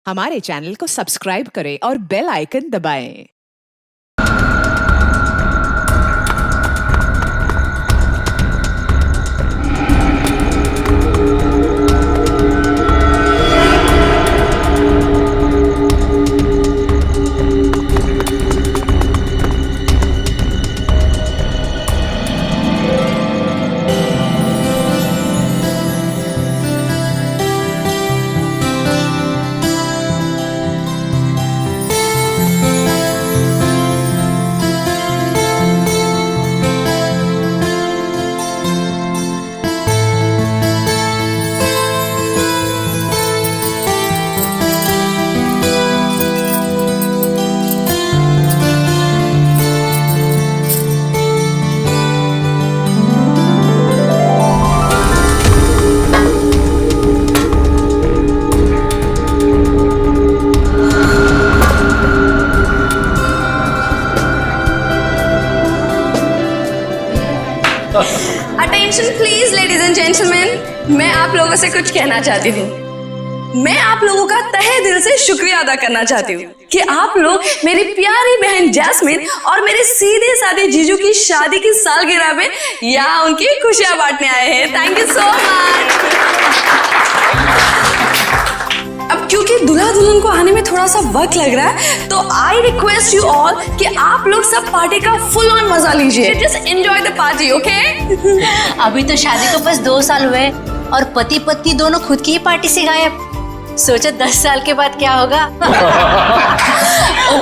हमारे चैनल को सब्सक्राइब करें और बेल आइकन दबाएं। Attention please ladies and gentleman, मैं आप लोगों से कुछ कहना चाहती हूँ। मैं आप लोगों का तहे दिल से शुक्रिया अदा करना चाहती हूँ कि आप लोग मेरी प्यारी बहन जैस्मिन और मेरे सीधे साधे जीजू की शादी की सालगिरह में यहाँ उनकी खुशियां बांटने आए हैं। Thank you so much. अब क्योंकि दूल्हा दुल्हन को आने में थोड़ा सा वक्त लग रहा है, तो आई रिक्वेस्ट यू ऑल कि आप लोग सब पार्टी का फुल ऑन मजा लीजिए। Just enjoy the party, okay? अभी तो शादी को बस 2 साल हुए और पति पत्नी दोनों खुद की ही पार्टी से गायब। सोचो 10 साल के बाद क्या होगा।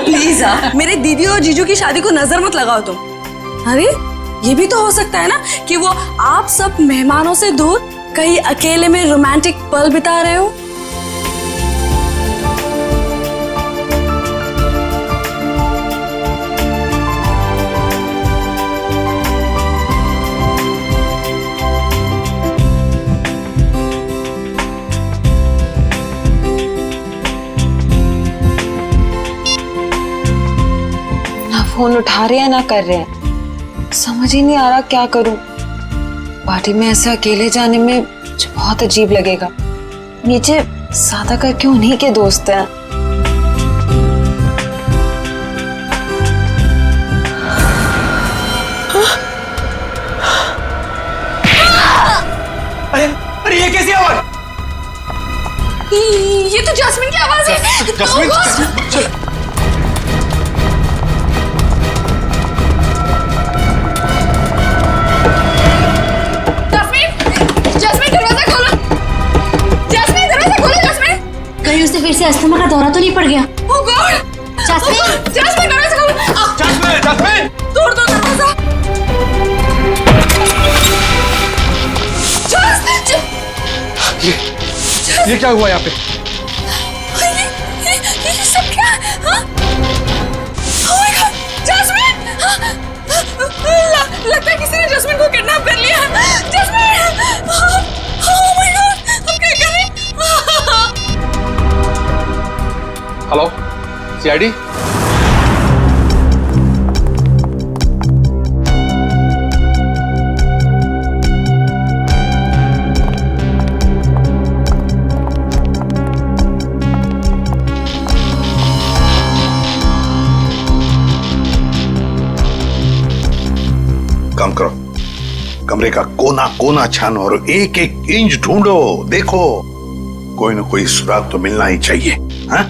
प्लीज मेरे दीदी और जीजू की शादी को नजर मत लगाओ तुम। अरे ये भी तो हो सकता है ना कि वो आप सब मेहमानों से दूर कहीं अकेले में रोमांटिक पल बिता रहे हो। फोन उठा रहे हैं ना कर रहे हैं, समझ ही नहीं आ रहा क्या करूं। पार्टी में ऐसे अकेले जाने में मुझे बहुत अजीब लगेगा। नीचे सादा करके उन्हीं के दोस्त हैं। अरे ये कैसी आवाज? ये तो जैस्मिन की आवाज है। जैस्मिन, उसे फिर से अस्थमा का दौरा तो नहीं पड़ गया? Oh God! जैस्मिन, जैस्मिन दरवाजा खोलो। Jasmine, Jasmine! तोड़ दो दरवाजा। ये क्या हुआ यहाँ पे? ये सब क्या? हाँ? Oh my God! जैस्मिन! लगता है किसी ने जैस्मिन को किडनैप कर लिया। जैस्मिन! Oh my God! हम क्या करें? Hello, CID? कम करो, कमरे का कोना कोना छानो और एक एक इंच ढूंढो। देखो कोई ना कोई सुराग तो मिलना ही चाहिए। हाँ,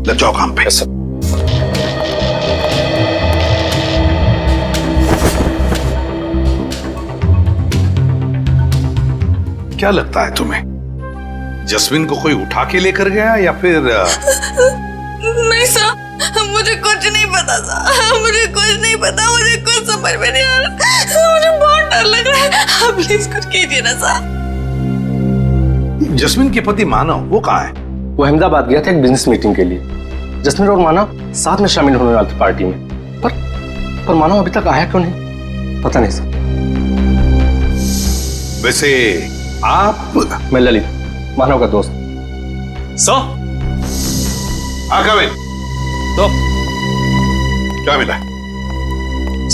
लग जाओ काम पे। क्या लगता है तुम्हें, जस्मिन को कोई उठा के लेकर गया या फिर? नहीं सर, मुझे कुछ नहीं पता सर, मुझे कुछ नहीं पता, मुझे कुछ समझ में नहीं आ रहा, मुझे बहुत डर लग रहा है। आप प्लीज कुछ कीजिए ना सर। जस्मिन के पति मानव वो कहाँ है? वो अहमदाबाद गया था एक बिजनेस मीटिंग के लिए। जस्मिन और मानव साथ में शामिल होने वाले थे पार्टी में, पर मानव अभी तक आया क्यों नहीं पता नहीं सर। वैसे आप? मैं ललित, मानव का दोस्त। सर, तो क्या मिला?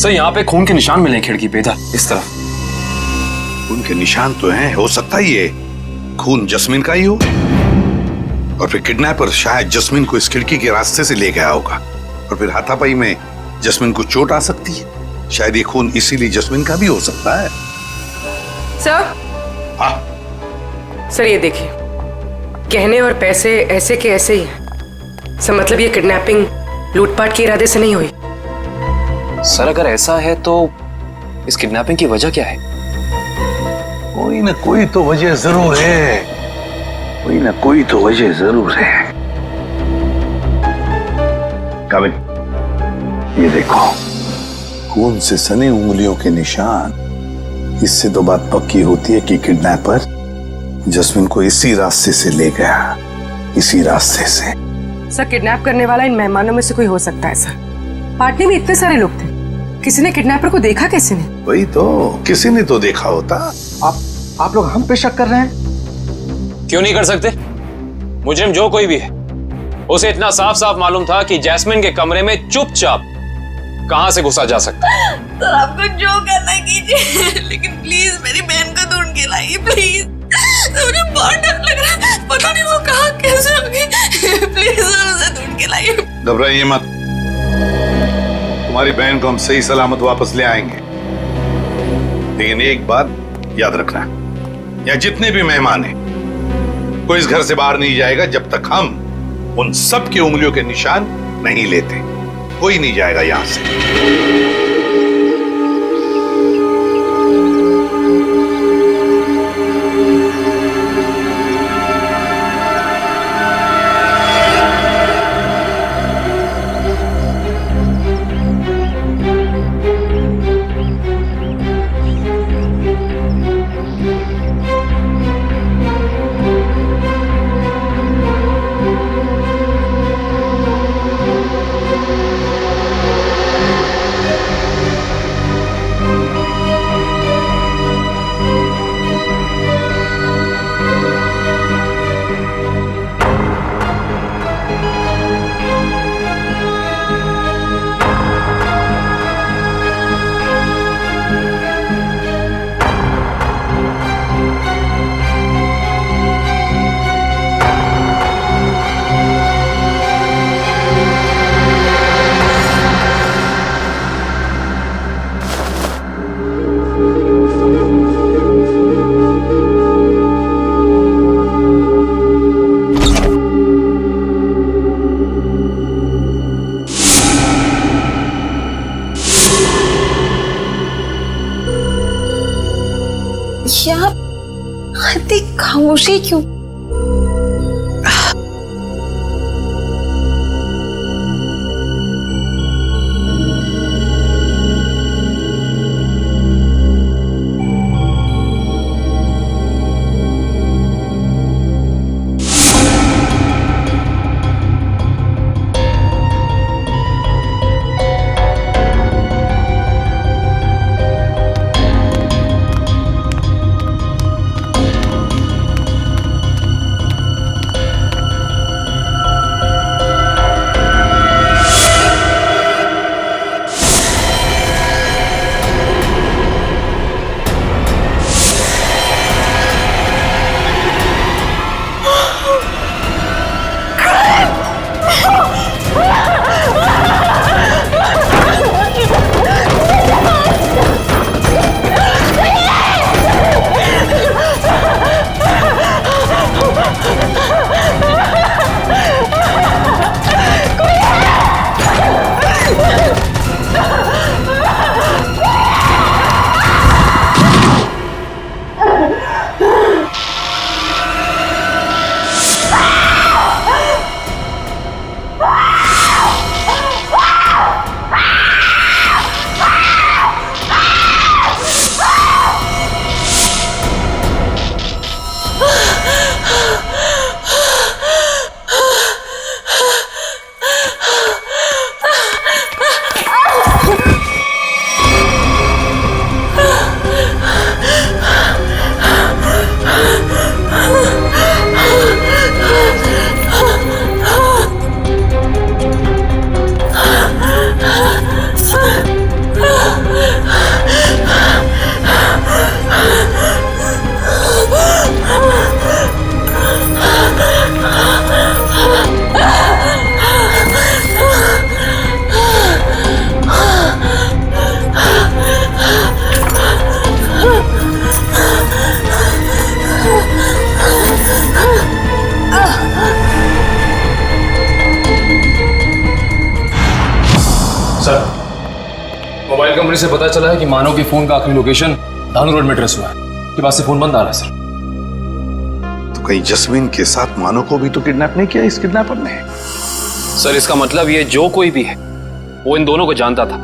सर यहाँ पे खून के निशान मिले खिड़की पे, इधर इस तरफ। उनके निशान तो हैं, हो सकता है ये खून जस्मिन का ही हो। और फिर किडनैपर शायद जस्मिन को इस खिड़की के रास्ते से ले गया होगा और फिर हाथापाई में जस्मिन को चोट आ सकती है। शायद ये खून इसीलिए जस्मिन का भी हो सकता है। सर, हाँ सर ये देखिए, गहने और पैसे ऐसे के ऐसे ही हैं। सर मतलब ये किडनैपिंग लूटपाट के इरादे से नहीं हुई। सर अगर ऐसा है तो इस किडनैपिंग की वजह क्या है? कोई ना कोई तो वजह जरूर है, कोई ना कोई तो वजह जरूर है। काबिल, ये देखो, खून से सनी उंगलियों के निशान। इससे तो बात पक्की होती है कि किडनैपर जस्मिन को इसी रास्ते से ले गया, इसी रास्ते से। सर किडनैप करने वाला इन मेहमानों में से कोई हो सकता है सर। पार्टी में इतने सारे लोग थे, किसी ने किडनैपर को देखा कैसे ने? वही तो, किसी ने तो देखा होता। आप लोग हम पे शक कर रहे हैं? क्यों नहीं कर सकते? मुजरिम जो कोई भी है, उसे इतना साफ साफ मालूम था कि जैस्मिन के कमरे में चुपचाप कहां से घुसा जा सकता है। सर आपको जो करना कीजिए, लेकिन प्लीज मेरी बहन को ढूंढ के लाइए प्लीज। मुझे बहुत डर लग रहा है, पता नहीं वो कहाँ कैसे होगी। प्लीज सर उसे ढूंढ के लाइए। घबराइए मत, तुम्हारी बहन को हम सही सलामत वापस ले आएंगे। लेकिन एक बात याद रखना, या जितने भी मेहमान हैं, कोई इस घर से बाहर नहीं जाएगा जब तक हम उन सब की उंगलियों के निशान नहीं लेते। कोई नहीं जाएगा यहां से। यार इतनी खामोशी क्यों? कंपनी से पता चला है कि मानव के फोन का आखिरी लोकेशन धानु रोड में ट्रेस हुआ है। के बाद से फोन बंद आ रहा है सर। तो कहीं जस्मीन के साथ मानव को भी तो किडनैप नहीं किया इस किडनैपर ने? सर इसका मतलब ये जो कोई भी है वो इन दोनों को जानता था।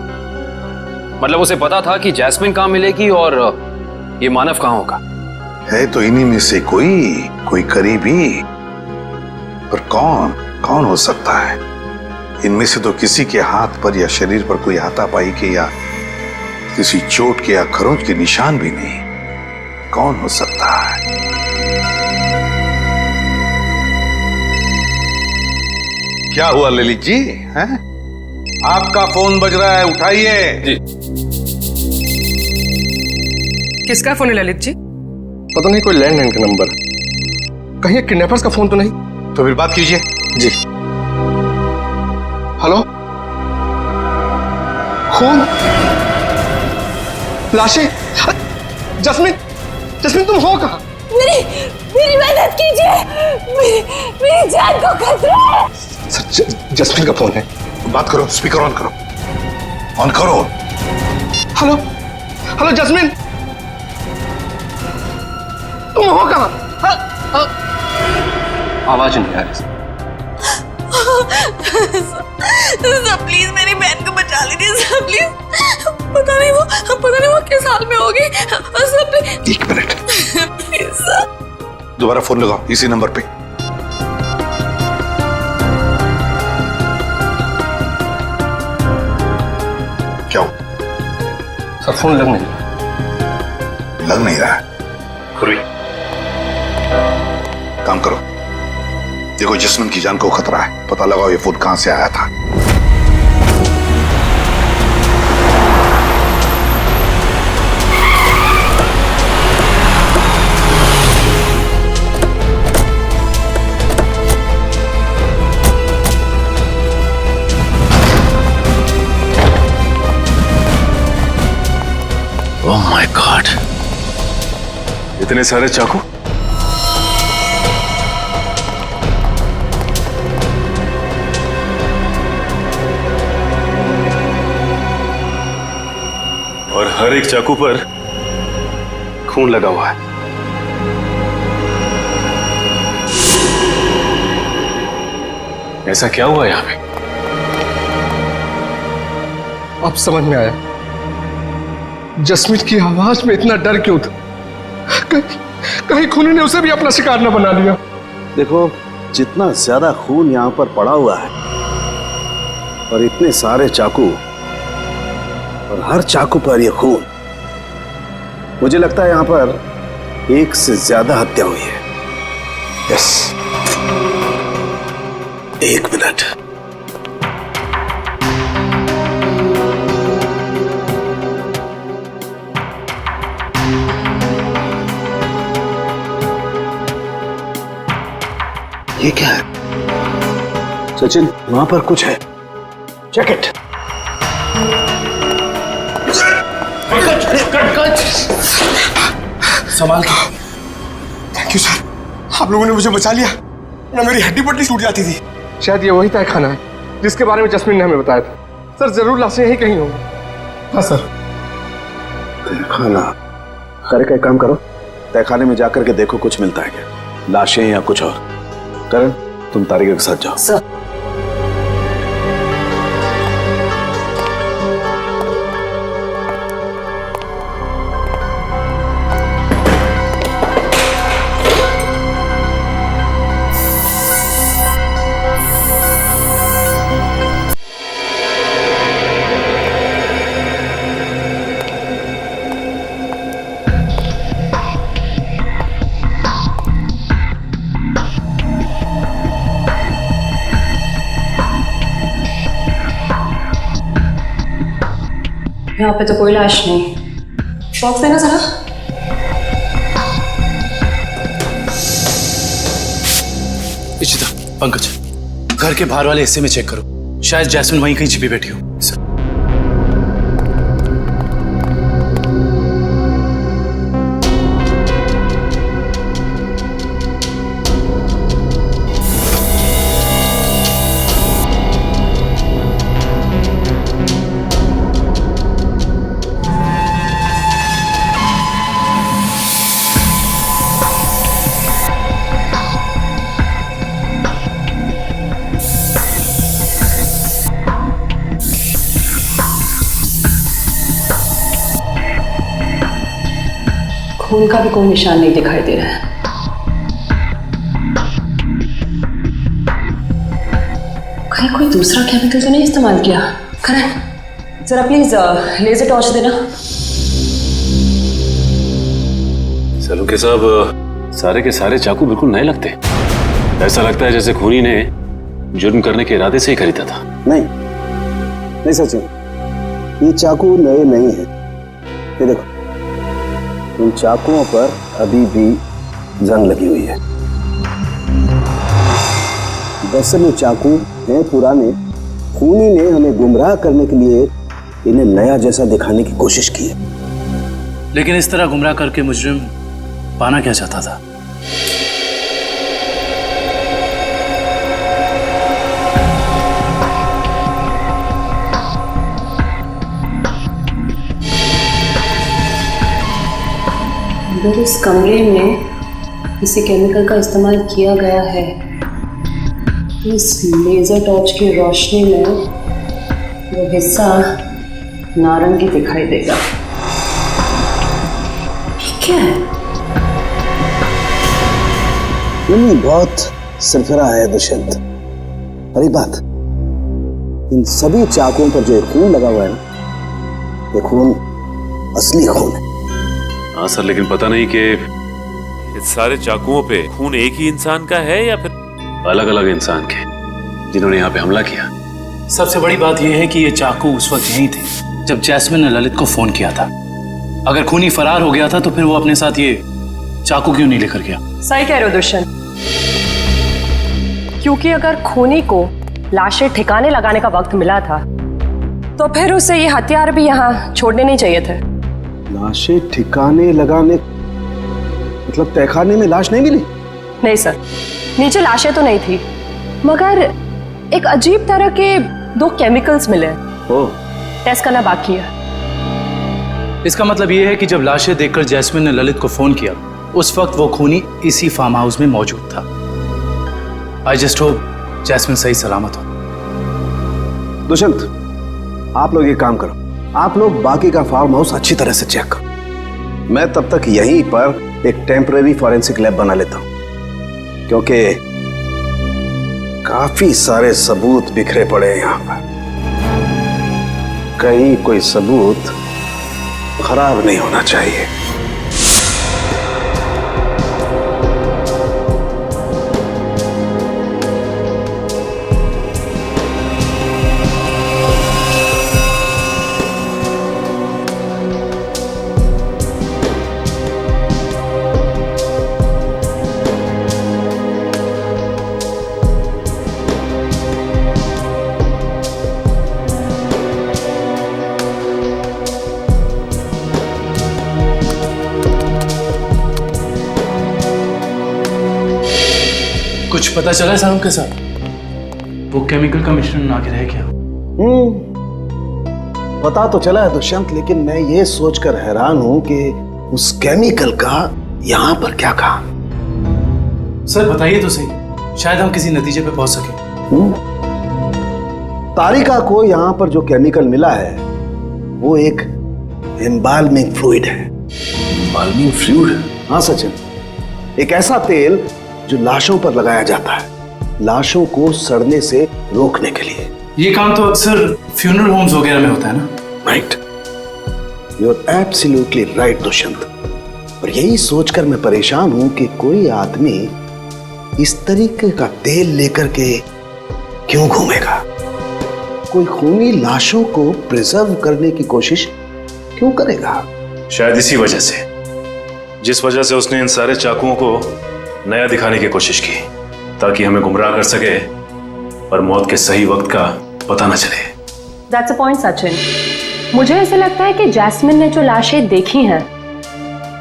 मतलब उसे पता था कि जैस्मिन कहाँ मिलेगी और ये मानव कहाँ होगा। है तो इन्हीं में से कोई करीबी, पर कौन हो सकता है? इनमें से तो किसी के हाथ पर या शरीर पर कोई हाथापाई के या किसी चोट के या खरोंच के निशान भी नहीं। कौन हो सकता है? क्या हुआ ललित जी? हैं? आपका फोन बज रहा है, उठाइए। जी। किसका फोन है ललित जी? पता नहीं, कोई लैंडलाइन का नंबर। कहीं किडनैपर्स का फोन तो नहीं? तो फिर बात कीजिए। जी। हेलो, खून, लाशें। जस्मीन तुम हो कहाँ? मेरी मदद कीजिए, मेरी जान को खतरा है। सर, जस्मीन का फोन है। बात करो, स्पीकर ऑन करो, ऑन करो। हेलो जस्मीन, तुम हो कहाँ? आवाज नहीं आ रही। सर प्लीज मेरी बहन को बचा लीजिए सर, प्लीज। पता नहीं वो किस हाल में होगी sir, please. 1 minute, please sir. दोबारा फोन लगाओ इसी नंबर पे। क्या हो? सर फोन लग नहीं रहा है। काम करो, देखो जस्मिन की जान को खतरा है, पता लगाओ ये फोन कहां से आया था। ओह माय गॉड, इतने सारे चाकू। और हर एक चाकू पर खून लगा हुआ है। ऐसा क्या हुआ यहां पे? अब समझ में आया जस्मीन की आवाज में इतना डर क्यों था। कहीं खूनी ने उसे भी अपना शिकार न बना लिया। देखो, जितना ज्यादा खून यहाँ पर पड़ा हुआ है और इतने सारे चाकू और हर चाकू पर यह खून, मुझे लगता है यहाँ पर एक से ज्यादा हत्या हुई है। Yes, 1 minute. ये क्या है? सचिन, वहां पर कुछ है, चेक इट। संभाल के। थैंक यू सर, आप लोगों ने मुझे बचा लिया, ना मेरी हड्डी पट्टी टूट जाती थी। शायद ये वही तहखाना है जिसके बारे में जस्मीन ने हमें बताया था। सर जरूर लाशें यहीं कहीं होंगी। हाँ सर। तहखाना? अरे एक काम करो, तहखाने में जाकर के देखो कुछ मिलता है क्या, लाशें या कुछ और। करण, तुम तारिका के साथ जाओ। सर। यहाँ पे तो कोई लाश नहीं। बॉक्स देना जरा। इशिता, पंकज, घर के बाहर वाले हिस्से में चेक करो, शायद जैस्मिन वहीं कहीं छिपी बैठी हो। खून का भी कोई निशान नहीं दिखाई दे रहा है। कहीं कोई दूसरा केमिकल तो नहीं इस्तेमाल किया? करण जरा प्लीज लेजर टॉर्च देना। सलूके साहब, सारे के सारे चाकू बिल्कुल नए लगते हैं। ऐसा लगता है जैसे खूनी ने जुर्म करने के इरादे से ही खरीदा था। नहीं सचिन, ये चाकू नए नहीं हैं। ये देखो, इन चाकुओं पर अभी भी जंग लगी हुई है। दरअसल ये चाकू हैं पुराने। खूनी ने हमें गुमराह करने के लिए इन्हें नया जैसा दिखाने की कोशिश की है। लेकिन इस तरह गुमराह करके मुजरिम पाना क्या चाहता था? अगर इस कमरे में किसी केमिकल का इस्तेमाल किया गया है तो इस लेजर टॉर्च की रोशनी में वो हिस्सा नारंगी दिखाई देगा। क्या है? नहीं, बहुत सरफरा है दुष्यंत। और एक बात, इन सभी चाकुओं पर जो खून लगा हुआ है ना, ये खून असली खून है। हाँ सर, लेकिन पता नहीं कि इस सारे चाकुओं पे खून एक ही इंसान का है या फिर अलग अलग इंसान के जिन्होंने यहाँ पे हमला किया। सबसे बड़ी बात यह है कि ये चाकू उस वक्त यहीं थे जब जैस्मिन ने ललित को फोन किया था। अगर खूनी फरार हो गया था तो फिर वो अपने साथ ये चाकू क्यों नहीं लेकर गया? सही कह रहे हो दुष्यंत, क्योंकि अगर खूनी को लाशें ठिकाने लगाने का वक्त मिला था तो फिर उसे ये हथियार भी यहाँ छोड़ने नहीं चाहिए थे। लाशें ठिकाने लगाने मतलब तहखाने में लाश नहीं मिली? नहीं सर, नीचे लाशें तो नहीं थी, मगर एक अजीब तरह के 2 केमिकल्स मिले। टेस्ट करना बाकी है। इसका मतलब ये है कि जब लाशें देखकर जैस्मिन ने ललित को फोन किया, उस वक्त वो खूनी इसी फार्म हाउस में मौजूद था। आई जस्ट होप जैस्मिन सही सलामत हो। दुष्यंत, आप लोग एक काम करो, आप लोग बाकी का फार्म हाउस अच्छी तरह से चेक करो। मैं तब तक यहीं पर एक टेम्परेरी फॉरेंसिक लैब बना लेता हूं, क्योंकि काफी सारे सबूत बिखरे पड़े हैं यहां पर। कहीं कोई सबूत खराब नहीं होना चाहिए। कुछ पता चला है साहब के साथ? वो केमिकल का मिश्रण आगे रह गया? पता तो चला है दुष्यंत, लेकिन मैं ये सोचकर हैरान हूं कि उस केमिकल का यहां पर क्या काम। सर बताइए तो सही, शायद हम किसी नतीजे पे पहुंच सके। तारिका को यहां पर जो केमिकल मिला है वो एक एम्बाल्मिंग फ्लूइड है। Embalming fluid? हाँ सचिन, एक ऐसा तेल जो लाशों पर लगाया जाता है, लाशों को सड़ने से रोकने के लिए। ये काम तो अक्सर फ्यूनरल होम्स वगैरह में होता है ना? Right, you are absolutely right Dushyant. और यही सोचकर मैं परेशान हूं कि कोई आदमी इस तरीके का तेल लेकर के क्यों घूमेगा। कोई खूनी लाशों को प्रिजर्व करने की कोशिश क्यों करेगा? शायद इसी वजह से, जिस वजह से उसने इन सारे चाकुओं को नया दिखाने की कोशिश की, ताकि हमें गुमराह कर सके और मौत के सही वक्त का पता न चले। That's a point, Sachin. मुझे ऐसा लगता है कि जैस्मिन ने जो लाशें देखी हैं,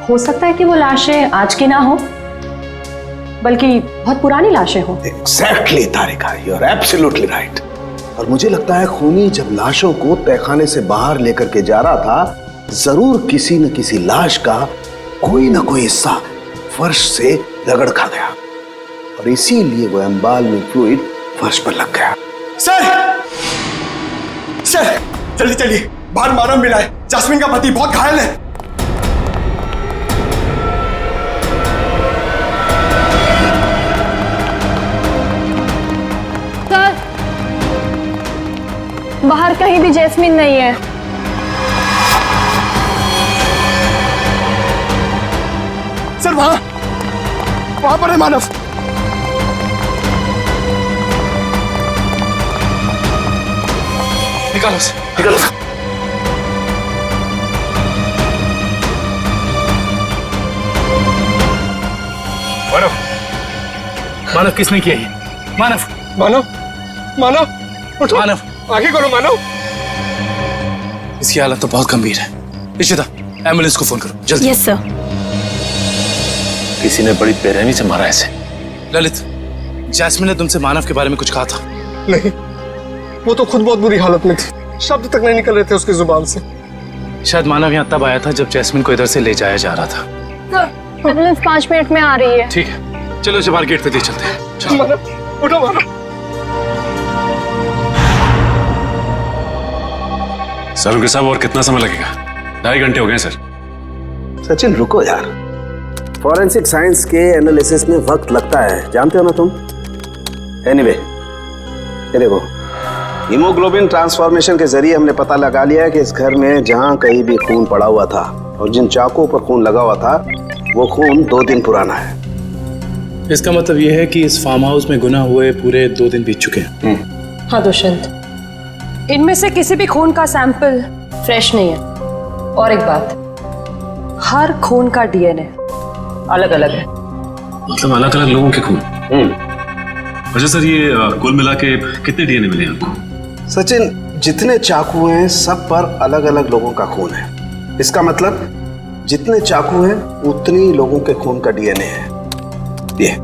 हो सकता है कि वो लाशें आज की ना हो, बल्कि बहुत पुरानी लाशें हो। Exactly, Tarika, you are absolutely right। और मुझे लगता है खूनी जब लाशों को तहखाने से बाहर लेकर के जा रहा था, जरूर किसी न किसी लाश का कोई ना कोई हिस्सा फर्श से रगड़ खा गया और इसीलिए वो एम्बाल्मिंग फ्लूइड फर्श पर लग गया। सर जल्दी चलिए, बाहर मानव मिला है, जैस्मिन का पति बहुत घायल है। बाहर कहीं भी जैस्मिन नहीं है। सर वहां पर है मानव। निकालो उसे, निकालो। मानव, मानव किसने किया ये? मानव, मानव, मानव, उठो। मानव, आगे करो मानव। इसकी हालत तो बहुत गंभीर है। इशिता, एम्बुलेंस को फोन करो जल्दी। Yes sir. किसी ने बड़ी बेरहमी से मारा ऐसे। ललित, जैस्मिन ने तुमसे मानव के बारे में कुछ कहा था? नहीं, वो तो खुद बहुत बुरी हालत में थी, शब्द तक नहीं निकल रहे थे उसकी जुबान से। शायद मानव यहाँ तब आया था जब जैस्मिन को इधर से ले जाया जा रहा था। एम्बुलेंस 5 मिनट में आ रही है। ठीक है, चलो इसे बाहर गेट पे दे चलते हैं। चलो। मानव, उठो मानव। सर उनके साहब और कितना समय लगेगा? 2.5 घंटे हो गए सर। सचिन रुको यार, फॉरेंसिक साइंस के एनालिसिस में वक्त लगता है, जानते हो ना तुम। एनीवे, ये देखो, हीमोग्लोबिन ट्रांसफॉर्मेशन के जरिए हमने पता लगा लिया है कि इस घर में जहां कहीं भी खून पड़ा हुआ था और जिन चाकुओं पर खून लगा हुआ था वो खून 2 दिन पुराना है। इसका मतलब ये है कि इस फार्म हाउस में गुनाह हुए पूरे 2 दिन बीत चुके हैं। हाँ दुष्यंत, इनमें से किसी भी खून का सैंपल फ्रेश नहीं है। और एक बात, हर खून का डीएनए अलग अलग है। मतलब अलग अलग लोगों के खून? अच्छा सर, ये कुल मिला के कितने डीएनए मिले आपको? सचिन, जितने चाकू हैं सब पर अलग अलग लोगों का खून है। इसका मतलब जितने चाकू हैं उतनी लोगों के खून का डीएनए है। ये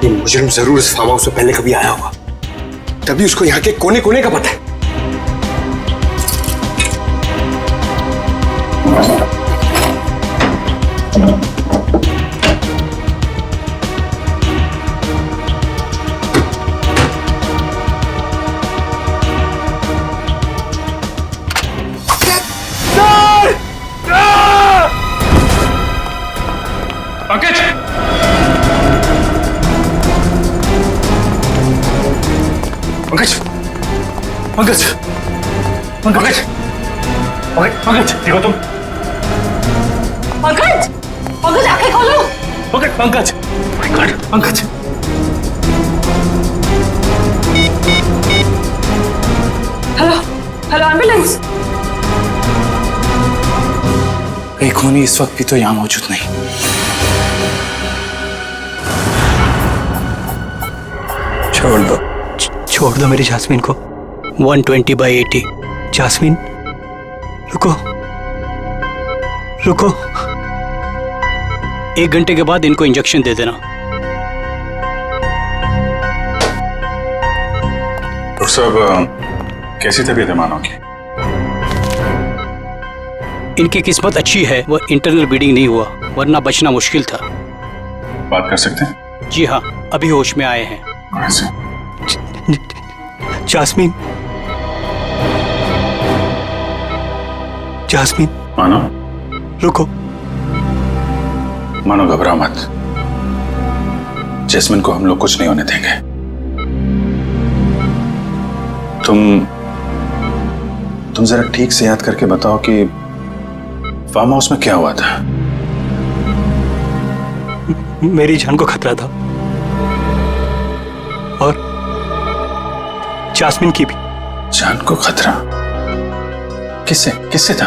मुजरिम जरूर इस फार्म हाउस से पहले कभी आया होगा, तभी उसको यहाँ के कोने कोने का पता है। पंकज! पंकज, पंकज, पंकज, पंकज, देखो तुम। पंकज, पंकज आंखें खोलो। Pankaj, Pankaj, Pankaj. Hello, hello ambulance. कहीं खूनी इस वक्त भी तो यहाँ मौजूद नहीं। छोड़ दो मेरी जास्मिन को। 120/80। जास्मिन, रुको रुको। 1 घंटे के बाद इनको इंजेक्शन दे देना। डॉक्टर साहब, कैसी तबीयत है मानव की? इनकी किस्मत अच्छी है, वो इंटरनल ब्लीडिंग नहीं हुआ, वरना बचना मुश्किल था। बात कर सकते हैं? जी हाँ, अभी होश में आए हैं। Jasmine, jasmine. मानो रुको। मानो घबरा मत, जैस्मिन को हम लोग कुछ नहीं होने देंगे। तुम जरा ठीक से याद करके बताओ कि फार्म हाउस में क्या हुआ था? मेरी जान को खतरा था और जास्मिन की भी। जान को खतरा? किससे किससे था?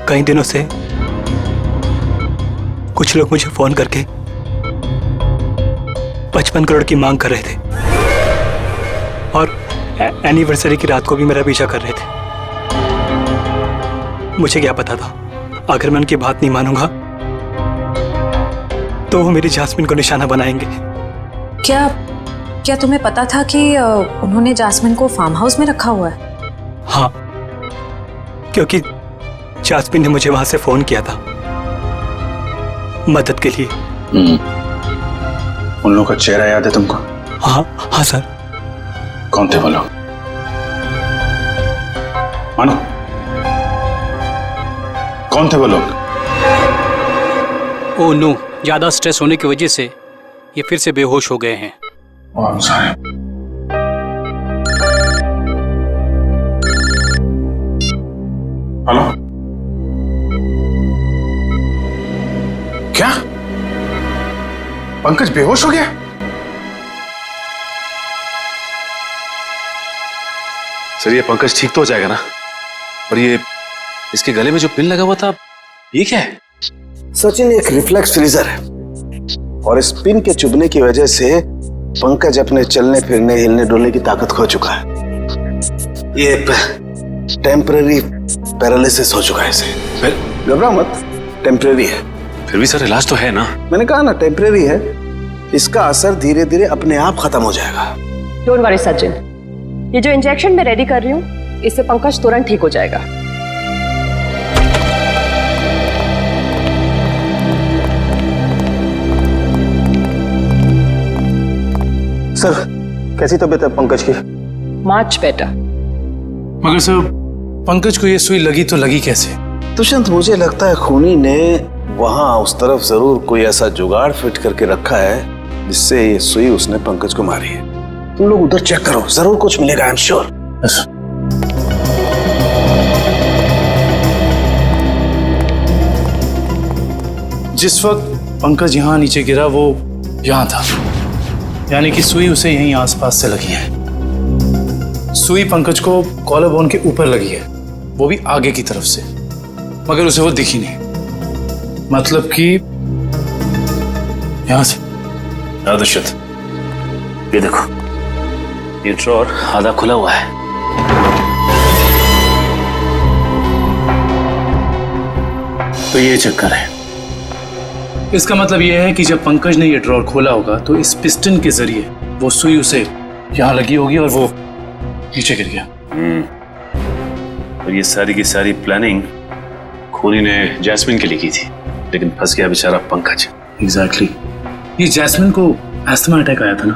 कई दिनों से कुछ लोग मुझे फोन करके 55 करोड़ की मांग कर रहे थे और एनिवर्सरी की रात को भी मेरा पीछा कर रहे थे। मुझे क्या पता था, अगर मैं उनकी बात नहीं मानूंगा तो वो मेरी जास्मिन को निशाना बनाएंगे। क्या तुम्हें पता था कि उन्होंने जास्मिन को फार्म हाउस में रखा हुआ है? हाँ, क्योंकि जास्मिन ने मुझे वहां से फोन किया था मदद के लिए, उन लोगों का चेहरा याद है तुमको? हाँ हाँ सर। कौन थे वो लोग? मानो, कौन थे वो लोग? ओ नो, ज्यादा स्ट्रेस होने की वजह से ये फिर से बेहोश हो गए हैं। हेलो, क्या पंकज बेहोश हो गया? सर, ये पंकज ठीक तो हो जाएगा ना? और ये इसके गले में जो पिन लगा हुआ था, ये क्या है? सचिन, एक रिफ्लेक्स फ्रीजर है और इस पिन के चुभने की वजह से पंकज अपने चलने फिरने हिलने डुलने की ताकत खो चुका है। ये टेम्पररी पैरालिसिस हो चुका है इसे। घबरा मत, टेम्पररी है। फिर भी सर, इलाज तो है ना? मैंने कहा ना, टेम्पररी है। इसका असर धीरे धीरे अपने आप खत्म हो जाएगा। डोंट वरी सचिन, ये जो इंजेक्शन मैं रेडी कर रही हूँ, इससे पंकज तुरंत ठीक हो जाएगा। सर, कैसी तबीयत है पंकज की? Much better. मगर सर, पंकज को ये सुई लगी तो लगी कैसे? दुष्यंत, मुझे लगता है खूनी ने वहां उस तरफ जरूर कोई ऐसा जुगाड़ फिट करके रखा है जिससे ये सुई उसने पंकज को मारी है। तुम लोग उधर चेक करो, जरूर कुछ मिलेगा, आई एम श्योर। जिस वक्त पंकज यहाँ नीचे गिरा वो यहाँ था, यानी कि सुई उसे यहीं आसपास से लगी है। सुई पंकज को कॉलर बोन के ऊपर लगी है, वो भी आगे की तरफ से, मगर उसे वो दिखी नहीं। मतलब कि यहां से। दुष्यंत, ये देखो, ये ड्रॉर आधा खुला हुआ है। तो ये चक्कर है। इसका मतलब यह है कि जब पंकज ने ये ड्रॉर खोला होगा तो इस पिस्टन के जरिए वो सुई उसे यहां लगी होगी और वो नीचे गिर गया। और ये सारी की सारी प्लानिंग खूनी ने जैस्मिन के लिए की थी, लेकिन फंस गया बेचारा पंकज। एग्जैक्टली। ये जैस्मिन को अस्थमा अटैक आया था ना?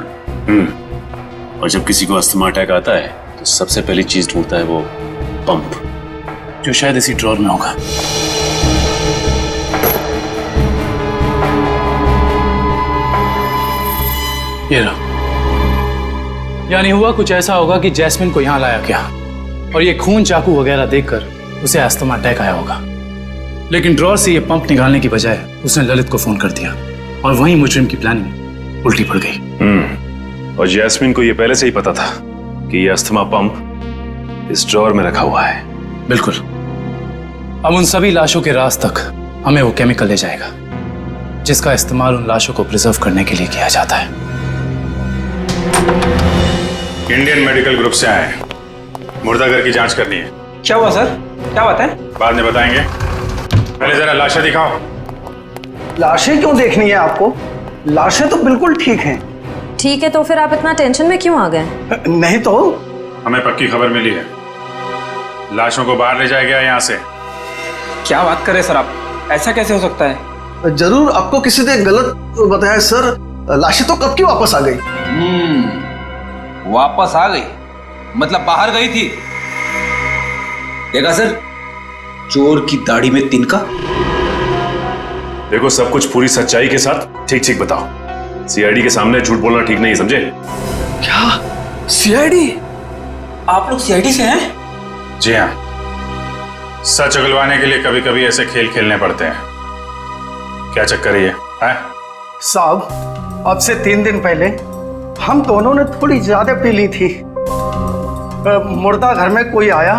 और जब किसी को अस्थमा अटैक आता है तो सबसे पहली चीज ढूंढता है वो पंप, जो शायद इसी ड्रॉर में होगा। ये रहा। यानी हुआ कुछ ऐसा होगा कि जैस्मिन को यहां लाया गया और ये खून चाकू वगैरह देखकर उसे अस्थमा अटैक आया होगा, लेकिन ड्रॉर से ये पंप निकालने की बजाय उसने ललित को फोन कर दिया और वहीं मुजरिम की प्लानिंग उल्टी पड़ गई। और जैस्मिन को ये पहले से ही पता था कि ये अस्थमा पंप इस ड्रॉर में रखा हुआ है। बिल्कुल। अब उन सभी लाशों के राज तक हमें वो केमिकल ले जाएगा जिसका इस्तेमाल उन लाशों को प्रिजर्व करने के लिए किया जाता है। इंडियन मेडिकल ग्रुप से आए हैं, मुर्दाघर की जांच करनी है। क्या हुआ सर? क्या बात है? बाद में बताएंगे, पहले जरा लाशें दिखाओ। लाशें क्यों देखनी है आपको? लाशें तो बिल्कुल ठीक हैं। ठीक है, तो फिर आप इतना टेंशन में क्यों आ गए? नहीं तो। हमें पक्की खबर मिली है, लाशों को बाहर ले जाया गया यहाँ से। क्या बात कर रहे सर आप? ऐसा कैसे हो सकता है? जरूर आपको किसी ने गलत बताया सर। लाशें तो कब की वापस आ गई। वापस आ गई मतलब बाहर गई थी। देखा सर, चोर की दाढ़ी में तिनका। देखो, सब कुछ पूरी सच्चाई के साथ ठीक ठीक बताओ। सीआईडी के सामने झूठ बोलना ठीक नहीं, समझे? क्या सीआईडी? आप लोग सीआईडी से हैं? जी हाँ, सच उगलवाने के लिए कभी कभी ऐसे खेल खेलने पड़ते हैं। क्या चक्कर है ये? साहब, अब से 3 दिन पहले हम दोनों ने थोड़ी ज्यादा पी ली थी। मुर्दा घर में कोई आया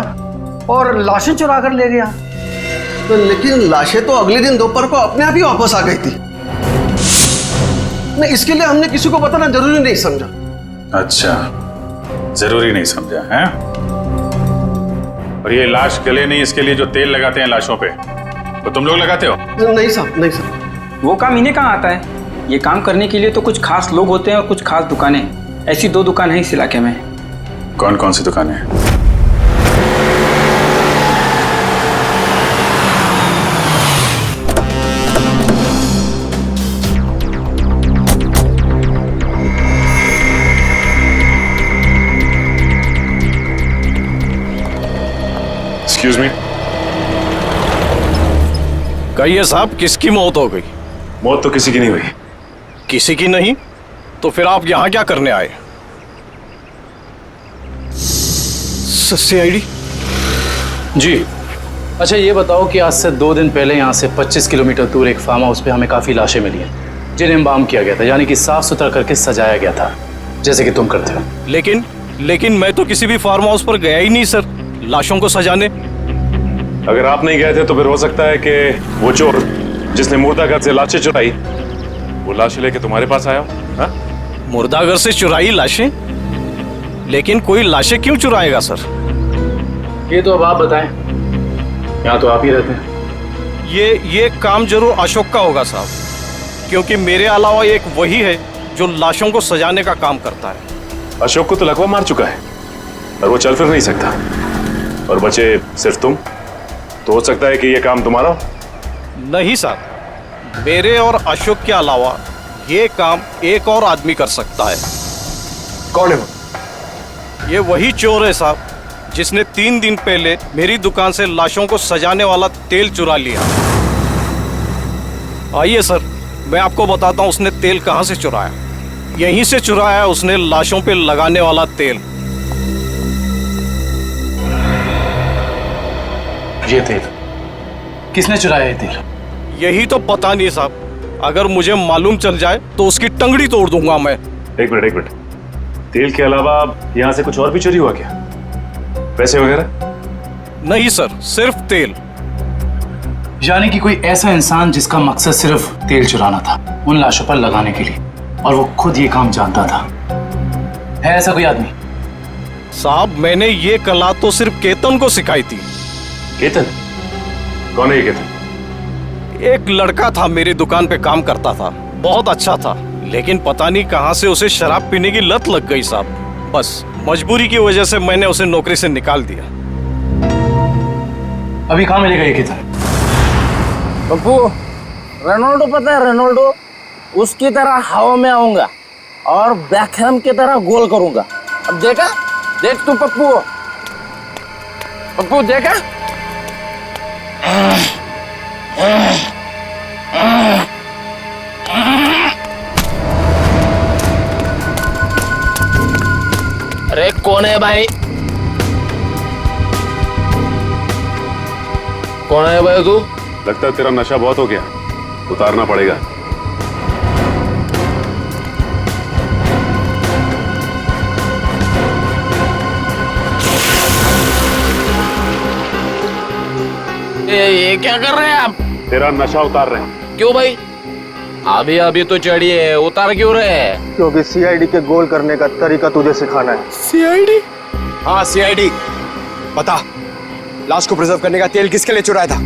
और लाशें चुरा कर ले गया। तो लेकिन लाशें तो अगले दिन दोपहर को अपने आप ही वापस आ गई थी। नहीं, इसके लिए हमने किसी को बताना जरूरी नहीं समझा। अच्छा, जरूरी नहीं समझा है? और ये लाश गले नहीं, इसके लिए जो तेल लगाते हैं लाशों पे, वो तुम लोग लगाते हो? नहीं साहब, नहीं साहब। वो काम इन्हें कहाँ आता है? ये काम करने के लिए तो कुछ खास लोग होते हैं और कुछ खास दुकानें। ऐसी 2 दुकान है इस इलाके में। कौन कौन सी दुकानें हैं? Excuse me. कहिए साहब, किसकी मौत हो गई? मौत तो किसी की नहीं हुई। किसी की नहीं? तो फिर आप यहाँ क्या करने आए? CID? जी। अच्छा ये बताओ कि आज से 2 दिन पहले यहाँ से 25 किलोमीटर दूर एक फार्म हाउस पे हमें काफ़ी लाशें मिली हैं जिन्हें एम्बाम किया गया था, यानी कि साफ सुथरा करके सजाया गया था, जैसे कि तुम करते हो। लेकिन मैं तो किसी भी फार्म हाउस पर गया ही नहीं सर, लाशों को सजाने। अगर आप नहीं गए थे तो फिर हो सकता है कि वो चोर जिसने मुर्दाघर से लाशें चुराई वो लाशें लेके तुम्हारे पास आया हो। हाँ? मुर्दाघर से चुराई लाशें? लेकिन कोई लाशें क्यों चुराएगा सर? ये तो अब आप बताएं, यहाँ तो आप ही रहते हैं। ये काम जरूर अशोक का होगा साहब, क्योंकि मेरे अलावा एक वही है जो लाशों को सजाने का काम करता है। अशोक को तो लकवा मार चुका है और वो चल फिर नहीं सकता, और बचे सिर्फ तुम। तो हो सकता है कि ये काम तुम्हारा हो। नहीं साहब, मेरे और अशोक के अलावा ये काम एक और आदमी कर सकता है। कौन है वो? ये वही चोर है साहब जिसने 3 दिन पहले मेरी दुकान से लाशों को सजाने वाला तेल चुरा लिया। आइए सर, मैं आपको बताता हूँ उसने तेल कहाँ से चुराया। यहीं से चुराया उसने लाशों पे लगाने वाला तेल। ये तेल किसने चुराया? ये तेल यही तो पता नहीं साहब, अगर मुझे मालूम चल जाए तो उसकी टंगड़ी तोड़ दूंगा मैं। एक मिनट, तेल के अलावा यहाँ से कुछ और भी चोरी हुआ क्या? पैसे वगैरह? नहीं सर, सिर्फ तेल। यानी कि कोई ऐसा इंसान जिसका मकसद सिर्फ तेल चुराना था उन लाशों पर लगाने के लिए, और वो खुद ये काम जानता था। है ऐसा कोई आदमी? साहब मैंने ये कला तो सिर्फ केतन को सिखाई थी। केतन? कौन है ये केतन? एक लड़का था, मेरी दुकान पे काम करता था, बहुत अच्छा था, लेकिन पता नहीं कहां से उसे शराब पीने की लत लग गई साहब। बस मजबूरी की वजह से मैंने उसे नौकरी से निकाल दिया। अभी कहाँ मिलेगा ये केतन? पप्पू, रोनाल्डो पता है? रोनाल्डो उसकी तरह हवा में आऊंगा और बैकहम की तरह गोल करूंगा। अब देखा? देख तू पप्पू, पप्पू देखा? अरे कौन है भाई? कौन है भाई तू? लगता है तेरा नशा बहुत हो गया, उतारना पड़ेगा। ये क्या कर रहे हैं आप? तेरा नशा उतार रहे हैं। क्यों भाई? अभी अभी तो चढ़ी है, उतार क्यों रहे हैं? क्योंकि CID के गोल करने का तरीका तुझे सिखाना है। CID? हाँ CID। बता, लाश को प्रिजर्व करने का तेल किसके लिए चुराया था?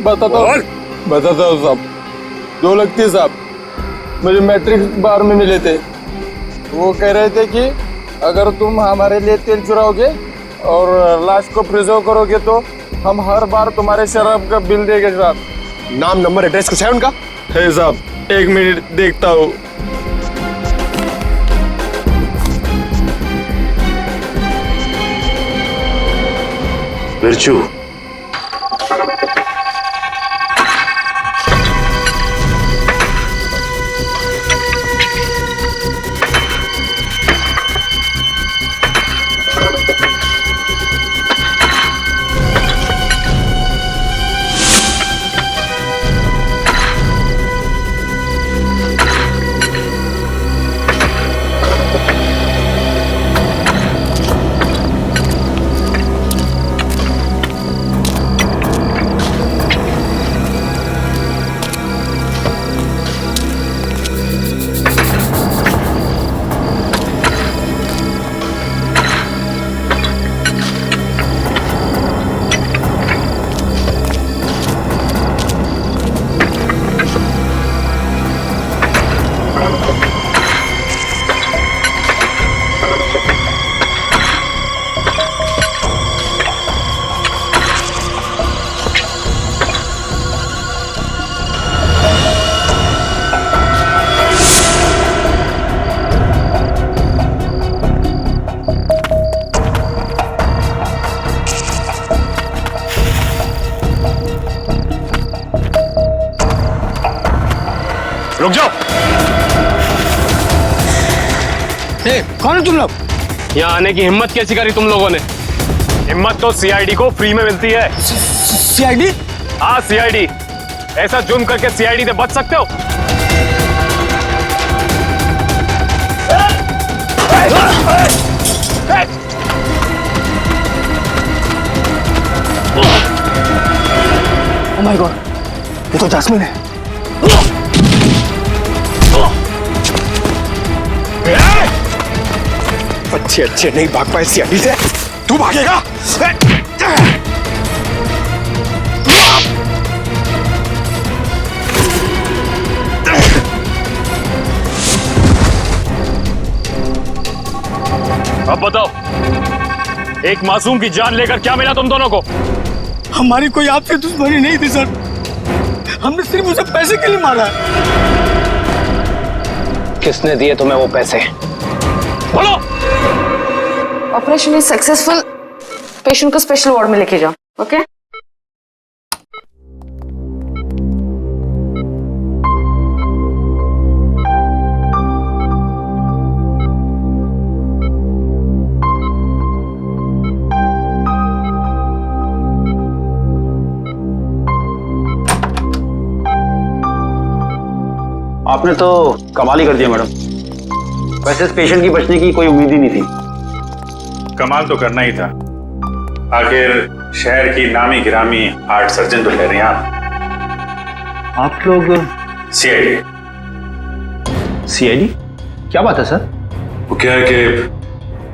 बताता हूँ साहब। दो लगती साहब मुझे मैट्रिक बार में मिले थे। वो कह रहे थे कि अगर तुम हमारे लिए तेल चुराओगे और लाश को प्रिजर्व करोगे तो हम हर बार तुम्हारे शराब का बिल देंगे साहब। नाम नंबर एड्रेस कुछ है उनका? है साहब, 1 मिनट देखता हूँ। बिरजू, रुक जाओ। कौन है तुम लोग? यहाँ आने की हिम्मत कैसी करी तुम लोगों ने? हिम्मत तो सीआईडी को फ्री में मिलती है। सीआईडी? हाँ सीआईडी। ऐसा जुर्म करके सीआईडी से बच सकते हो? ओह माय गॉड, ये तो जैस्मिन है। अच्छे अच्छे नहीं भाग पाए सीआईडी से, तू भागेगा? अब बताओ, एक मासूम की जान लेकर क्या मिला तुम दोनों को? हमारी कोई आपसे दुश्मनी नहीं थी सर, हमने सिर्फ उसे पैसे के लिए मारा है। किसने दिए तुम्हें वो पैसे? बोलो। ऑपरेशन इज सक्सेसफुल, पेशेंट को स्पेशल वार्ड में लेके जाओ। ओके? आपने तो कमाल ही कर दिया मैडम। वैसे इस पेशेंट की बचने की कोई उम्मीद ही नहीं थी। कमाल तो करना ही था, आखिर शहर की नामी गिरामी हार्ट सर्जन तो ठहरे आप लोग। सीआईडी। सीआईडी? क्या बात है सर? वो क्या है कि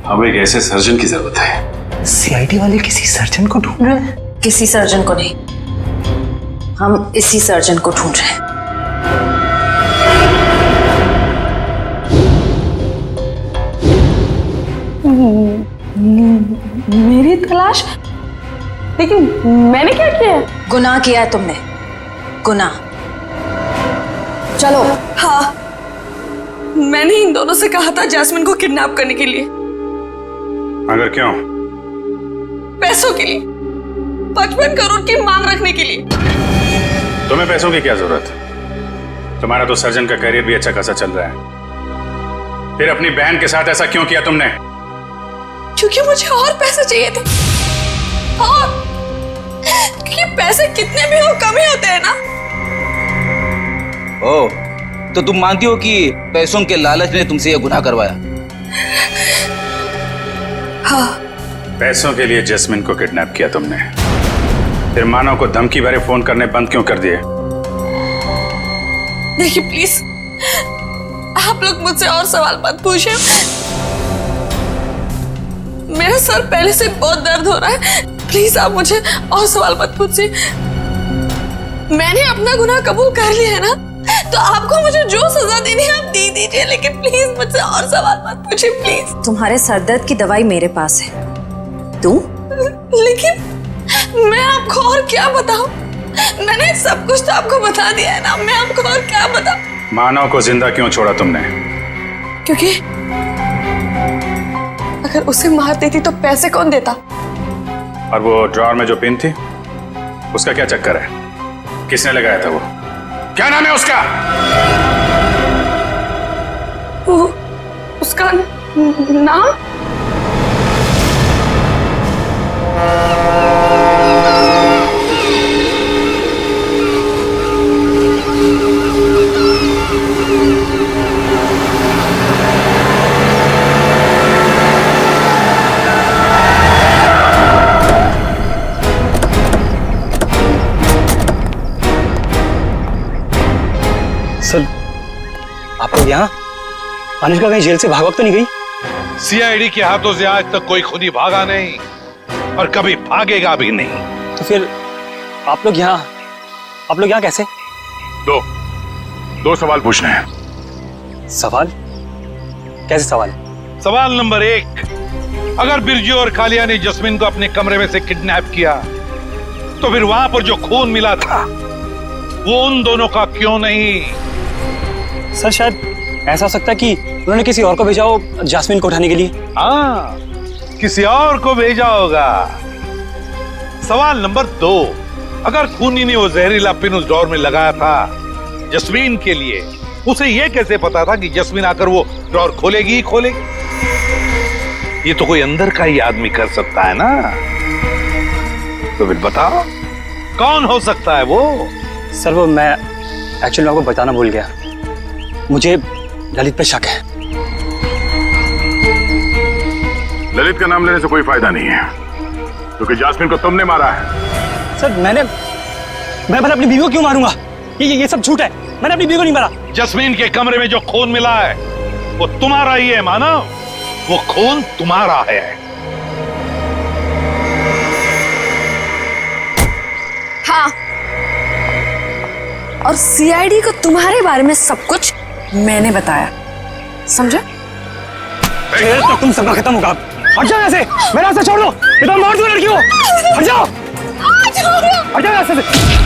हमें एक ऐसे सर्जन की जरूरत है। सीआईडी वाले किसी सर्जन को ढूंढ रहे हैं? किसी सर्जन को नहीं, हम इसी सर्जन को ढूंढ रहे हैं। मेरी तलाश? लेकिन मैंने क्या किया है? गुनाह किया है तुमने, गुनाह। चलो। हाँ, मैंने इन दोनों से कहा था जैस्मिन को किडनैप करने के लिए। मगर क्यों? पैसों के लिए, 55 करोड़ की मांग रखने के लिए। तुम्हें पैसों की क्या जरूरत? तुम्हारा तो सर्जन का करियर भी अच्छा खासा चल रहा है, फिर अपनी बहन के साथ ऐसा क्यों किया तुमने? क्योंकि मुझे और पैसे चाहिए थे, और क्योंकि पैसे कितने भी हो कम ही होते हैं ना। ओह, तो तुम मानती हो कि पैसों के लालच ने तुमसे यह गुनाह करवाया? हाँ। पैसों के लिए जैस्मिन को किडनैप किया तुमने, फिर मानव को धमकी भरे फोन करने बंद क्यों कर दिए? देखिए प्लीज, आप लोग मुझसे और सवाल मत पूछिए। मेरा सर पहले से बहुत दर्द हो रहा है, प्लीज आप मुझे और सवाल मत पूछिए। मैंने अपना गुनाह कबूल कर लिया है ना, तो आपको मुझे जो सजा देनी है आप दे दीजिए, लेकिन प्लीज मुझसे और सवाल मत पूछिए प्लीज। तुम्हारे सरदर्द की दवाई मेरे पास है, दूं? लेकिन मैं आपको और क्या बताऊं? मैंने सब कुछ तो आपको बता दिया है ना, मैं आपको और क्या बताऊं? मानव को जिंदा क्यों छोड़ा तुमने? क्योंकि अगर उसे मार देती तो पैसे कौन देता? और वो ड्रॉअर में जो पिन थी, उसका क्या चक्कर है? किसने लगाया था वो? क्या नाम है उसका? वो उसका नाम? सर, आप लोग यहाँ? अनुष्का कहीं जेल से भाग तो नहीं गई? सीआईडी के हाथों से आज तक कोई खुदी भागा नहीं और कभी भागेगा भी नहीं। तो फिर आप लोग यहाँ कैसे? दो सवाल पूछने हैं। सवाल? कैसे सवाल? सवाल नंबर 1, अगर बिरजू और कालिया ने जस्मिन को अपने कमरे में से किडनैप किया, तो फिर वहां पर जो खून मिला था वो उन दोनों का क्यों नहीं? सर, शायद ऐसा हो सकता है कि उन्होंने किसी और को भेजा हो जैस्मिन को उठाने के लिए। हाँ, किसी और को भेजा होगा। सवाल नंबर 2, अगर खूनी ने वो जहरीला पिन उस ड्रॉअर में लगाया था जस्मीन के लिए, उसे यह कैसे पता था कि जस्मीन आकर वो ड्रॉर खोलेगी ही खोलेगी? ये तो कोई अंदर का ही आदमी कर सकता है ना। तो फिर बताओ कौन हो सकता है वो? सर वो मैं एक्चुअली आपको बताना भूल गया, मुझे ललित पे शक है। ललित का नाम लेने से कोई फायदा नहीं है, क्योंकि जास्मिन को तुमने मारा है। सर मैं अपनी बीवी को क्यों मारूंगा? ये सब झूठ है, मैंने अपनी बीवी को नहीं मारा। जस्मीन के कमरे में जो खून मिला है वो तुम्हारा ही है मानव, वो खून तुम्हारा है। हाँ, और सीआईडी को तुम्हारे बारे में सब कुछ मैंने बताया, समझे? फिर तो तुम सबका खत्म होगा। हट जाओ यहाँ से, मेरा रास्ता छोड़ दो, ये तो मार दो लड़की को। हट जाओ, हट जाओ यहाँ से।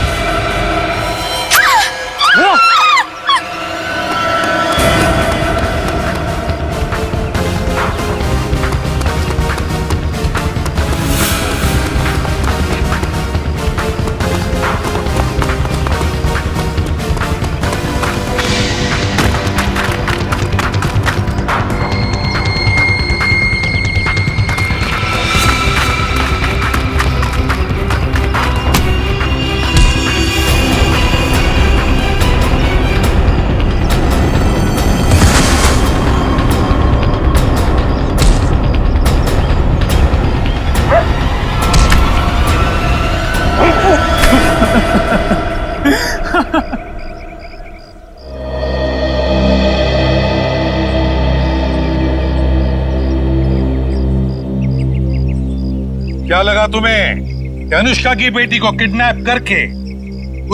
क्या लगा तुम्हें कि अनुष्का की बेटी को किडनैप करके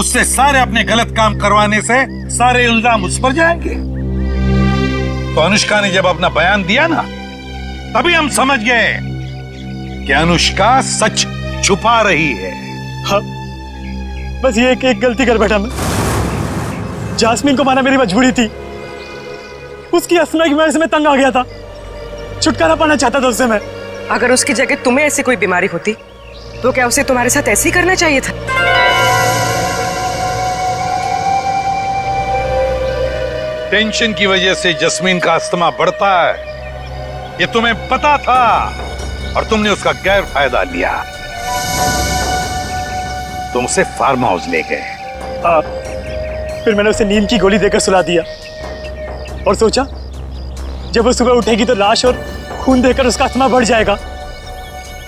उससे सारे अपने गलत काम करवाने से सारे इल्जाम उस पर जाएंगे? तो अनुष्का ने जब अपना बयान दिया ना, तभी हम समझ गए कि अनुष्का सच छुपा रही है। हाँ, बस ये एक गलती कर बैठा मैं। जास्मिन को मारना मेरी मजबूरी थी, उसकी असना की वजह से मैं तंग आ गया था, छुटकारा पाना चाहता था उससे मैं। अगर उसकी जगह तुम्हें ऐसी कोई बीमारी होती तो क्या उसे तुम्हारे साथ ऐसे ही करना चाहिए था? टेंशन की वजह से जस्मीन का अस्थमा बढ़ता है, ये तुम्हें पता था और तुमने उसका गैर फायदा लिया। तुम उसे फार्म हाउस ले गए। फिर मैंने उसे नींद की गोली देकर सुला दिया और सोचा जब वो सुबह उठेगी तो लाश और खून देकर उसका अस्थमा बढ़ जाएगा,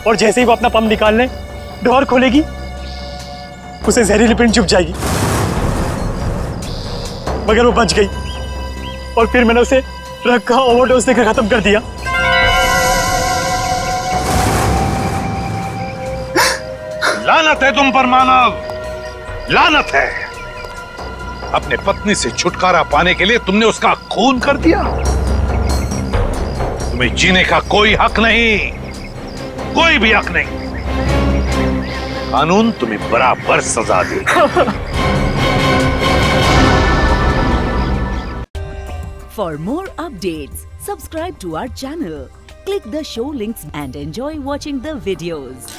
और जैसे ही वो अपना पंप निकालने डोर खोलेगी उसे जहरीली पिन चुभ जाएगी। मगर वो बच गई और फिर मैंने उसे रखा ओवरडोज देकर खत्म कर दिया। लानत है तुम पर मानव, लानत है। अपने पत्नी से छुटकारा पाने के लिए तुमने उसका खून कर दिया। तुम्हें जीने का कोई हक नहीं, कोई भी हक नहीं। कानून तुम्हें बराबर सजा देगा। For more updates, subscribe to our channel, click the show links and enjoy watching the videos.